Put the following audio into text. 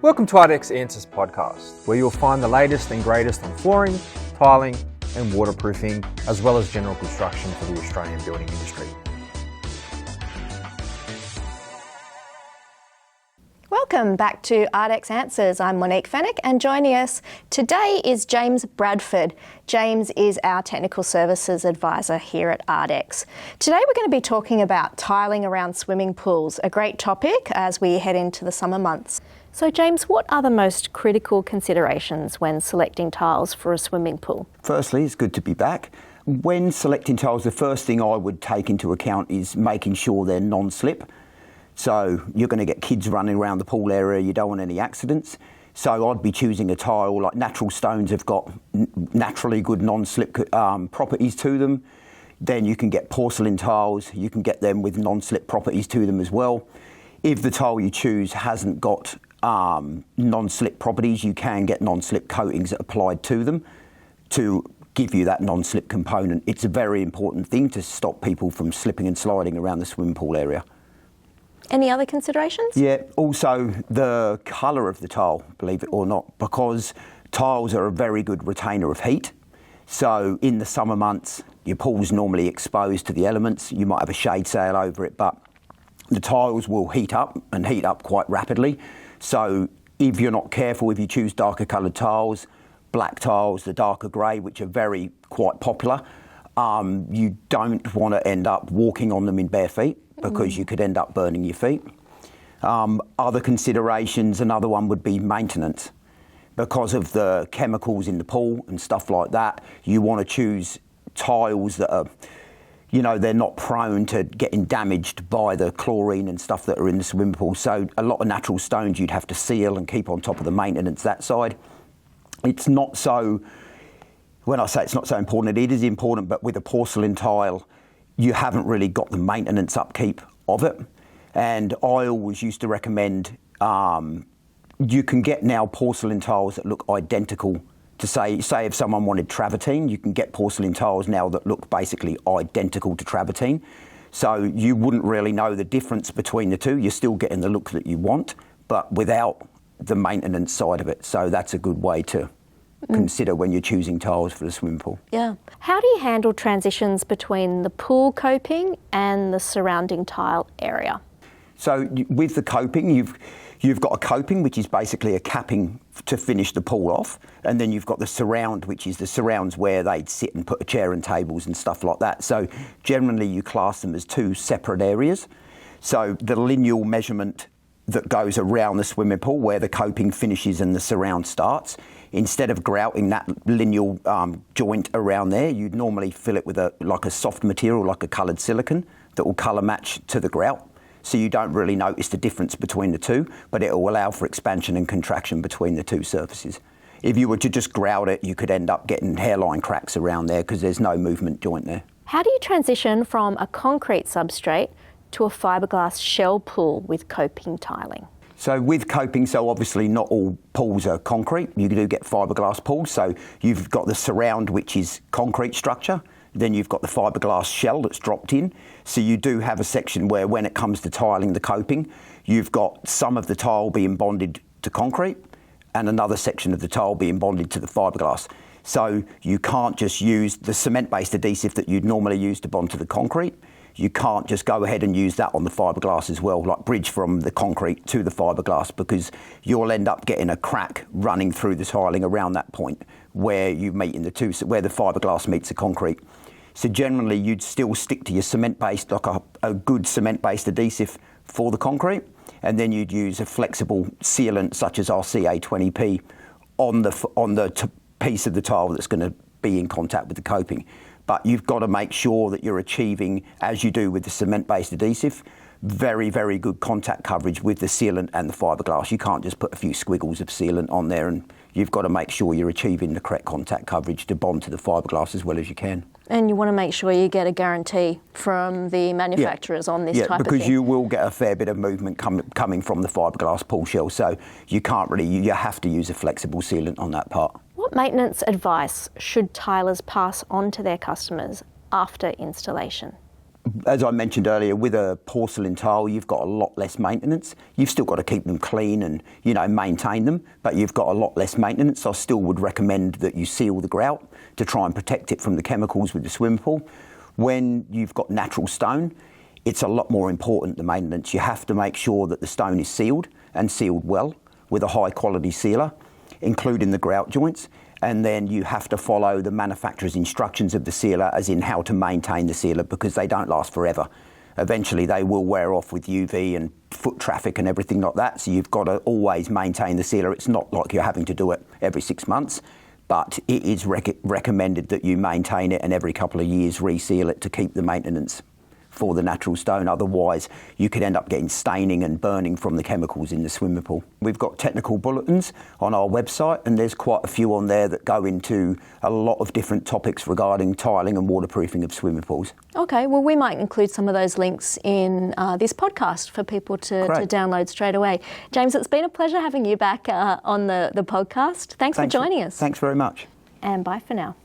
Welcome to Ardex Answers podcast, where you'll find the latest and greatest on flooring, tiling and waterproofing, as well as general construction for the Australian building industry. Welcome back to Ardex Answers. I'm Monique Fennick, and joining us today is James Bradford. James is our Technical Services Advisor here at Ardex. Today we're going to be talking about tiling around swimming pools, a great topic as we head into the summer months. So James, what are the most critical considerations when selecting tiles for a swimming pool? Firstly, it's good to be back. When selecting tiles, the first thing I would take into account is making sure they're non-slip. So you're going to get kids running around the pool area, you don't want any accidents. So I'd be choosing a tile, like natural stones have got naturally good non-slip properties to them. Then you can get porcelain tiles, you can get them with non-slip properties to them as well. If the tile you choose hasn't got non-slip properties, you can get non-slip coatings applied to them to give you that non-slip component. It's a very important thing to stop people from slipping and sliding around the swimming pool area. Any other considerations? Yeah, also the colour of the tile, believe it or not, because tiles are a very good retainer of heat. So in the summer months, your pool's normally exposed to the elements. You might have a shade sail over it, but the tiles will heat up and heat up quite rapidly. So if you're not careful, if you choose darker coloured tiles, black tiles, the darker grey, which are quite popular, you don't want to end up walking on them in bare feet, because you could end up burning your feet. Other considerations, another one would be maintenance. Because of the chemicals in the pool and stuff like that, you want to choose tiles that are, they're not prone to getting damaged by the chlorine and stuff that are in the swimming pool. So a lot of natural stones you'd have to seal and keep on top of the maintenance that side. It's not so, when I say it's not so important, it is important, but with a porcelain tile, you haven't really got the maintenance upkeep of it. And I always used to recommend, you can get now porcelain tiles that look identical to say if someone wanted travertine, you can get porcelain tiles now that look basically identical to travertine. So you wouldn't really know the difference between the two. You're still getting the look that you want, but without the maintenance side of it. So that's a good way to consider when you're choosing tiles for the swimming pool. Yeah. How do you handle transitions between the pool coping and the surrounding tile area? So with the coping, you've got a coping, which is basically a capping to finish the pool off, and then you've got the surround, which is the surrounds where they'd sit and put a chair and tables and stuff like that. So generally you class them as two separate areas. So the lineal measurement that goes around the swimming pool where the coping finishes and the surround starts, instead of grouting that lineal joint around there, you'd normally fill it with a soft material, like a coloured silicone, that will colour match to the grout. So you don't really notice the difference between the two, but it will allow for expansion and contraction between the two surfaces. If you were to just grout it, you could end up getting hairline cracks around there because there's no movement joint there. How do you transition from a concrete substrate to a fiberglass shell pool with coping tiling? So with coping, so obviously not all pools are concrete. You do get fiberglass pools. So you've got the surround, which is concrete structure. Then you've got the fiberglass shell that's dropped in. So you do have a section where when it comes to tiling the coping, you've got some of the tile being bonded to concrete and another section of the tile being bonded to the fiberglass. So you can't just use the cement-based adhesive that you'd normally use to bond to the concrete. You can't just go ahead and use that on the fiberglass as well, like bridge from the concrete to the fiberglass, because you'll end up getting a crack running through the tiling around that point where you meet in the two, where the fiberglass meets the concrete. So generally you'd still stick to your cement-based, like a good cement-based adhesive for the concrete, and then you'd use a flexible sealant such as our CA20P on the piece of the tile that's going to be in contact with the coping. But you've got to make sure that you're achieving, as you do with the cement-based adhesive, very, very good contact coverage with the sealant and the fiberglass. You can't just put a few squiggles of sealant on there, and you've got to make sure you're achieving the correct contact coverage to bond to the fiberglass as well as you can. And you want to make sure you get a guarantee from the manufacturers on this type of thing. Yeah, because you will get a fair bit of movement coming from the fiberglass pool shell, so you can't really, you have to use a flexible sealant on that part. What maintenance advice should tilers pass on to their customers after installation? as I mentioned earlier, with a porcelain tile, you've got a lot less maintenance. You've still got to keep them clean and, maintain them, but you've got a lot less maintenance. I still would recommend that you seal the grout to try and protect it from the chemicals with the swimming pool. When you've got natural stone, it's a lot more important, the maintenance. You have to make sure that the stone is sealed and sealed well with a high quality sealer, including the grout joints. And then you have to follow the manufacturer's instructions of the sealer, as in how to maintain the sealer, because they don't last forever. Eventually they will wear off with UV and foot traffic and everything like that, so you've got to always maintain the sealer. It's not like you're having to do it every 6 months, but it is recommended that you maintain it and every couple of years reseal it to keep the maintenance for the natural stone. Otherwise, you could end up getting staining and burning from the chemicals in the swimming pool. We've got technical bulletins on our website, and there's quite a few on there that go into a lot of different topics regarding tiling and waterproofing of swimming pools. Okay, well, we might include some of those links in this podcast for people to download straight away. James, it's been a pleasure having you back on the podcast. Thanks for joining us. Thanks very much. And bye for now.